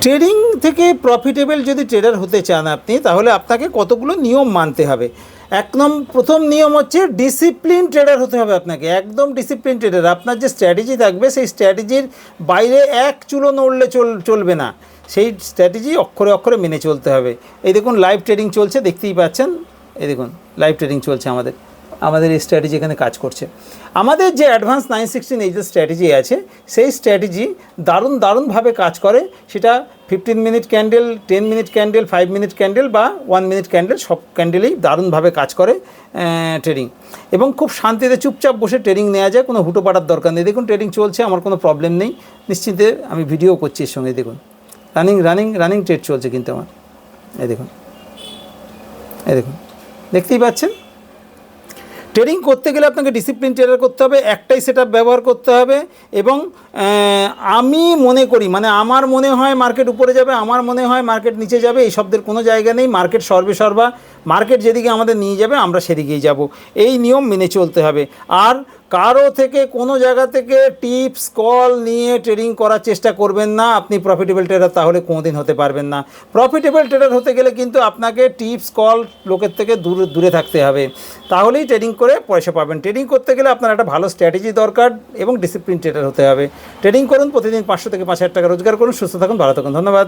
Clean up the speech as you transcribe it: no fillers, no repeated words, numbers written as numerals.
Trading থেকে profitable যদি tedder হতে চান আপনি, তাহলে আপনাকে কতগুলো নিয়ম মানতে হবে। প্রথম নিয়ম হচ্ছে ডিসিপ্লিন ট্রেডার হতে হবে আপনাকে, একদম ডিসিপ্লিন ট্রেডার। আপনার যে স্ট্র্যাটেজি থাকবে সেই স্ট্র্যাটেজির বাইরে এক চুলো নড়লে চলবে না, সেই স্ট্র্যাটেজি অক্ষরে অক্ষরে মেনে চলতে হবে। এই দেখুন লাইভ ট্রেডিং চলছে, দেখতেই পাচ্ছেন, এই দেখুন লাইভ ট্রেডিং চলছে, আমাদের এই স্ট্র্যাটেজি এখানে কাজ করছে। আমাদের যে অ্যাডভান্স 916 এই যে স্ট্র্যাটেজি আছে, সেই স্ট্র্যাটেজি দারুণভাবে কাজ করে। সেটা 15 minute candle, 10 minute candle, 5 minute candle বা 1 মিনিট ক্যান্ডেল, সব ক্যান্ডেলেই দারুণভাবে কাজ করে ট্রেডিং। এবং খুব শান্তিতে চুপচাপ বসে ট্রেডিং নেওয়া যায়, কোনো হুটোপাটার দরকার নেই। দেখুন ট্রেডিং চলছে, আমার কোনো প্রবলেম নেই, নিশ্চিন্তে আমি ভিডিও করছি এর সঙ্গে। দেখুন রানিং ট্রেড চলছে কিন্তু আমার, এই দেখুন দেখতেই পাচ্ছেন। ট্রেডিং করতে গেলে আপনাকে ডিসিপ্লিন ট্রেডার করতে হবে, একটাই সেটআপ ব্যবহার করতে হবে। এবং আমি মনে করি, মানে আমার মনে হয় মার্কেট উপরে যাবে, আমার মনে হয় মার্কেট নিচে যাবে, এই শব্দের কোনো জায়গা নেই। মার্কেট সর্বেসর্বা, মার্কেট যেদিকে আমাদের নিয়ে যাবে আমরা সেদিকেই যাব, এই নিয়ম মেনে চলতে হবে। আর কারো থেকে কোনো জায়গা থেকে টিপস কল নিয়ে ট্রেডিং করার চেষ্টা করবেন না, আপনি প্রফিটেবল ট্রেডার তাহলে কোনোদিন হতে পারবেন না। প্রফিটেবল ট্রেডার হতে গেলে কিন্তু আপনাকে টিপস কল লোকের থেকে দূরে থাকতে হবে, তাহলেই ট্রেডিং করে পয়সা পাবেন। ট্রেডিং করতে গেলে আপনার একটা ভালো স্ট্র্যাটেজি দরকার এবং ডিসিপ্লিন ট্রেডার হতে হবে। ট্রেডিং করুন, প্রতিদিন 500 থেকে 5,000 টাকা রোজগার করুন। সুস্থ থাকুন, ভালো থাকুন, ধন্যবাদ।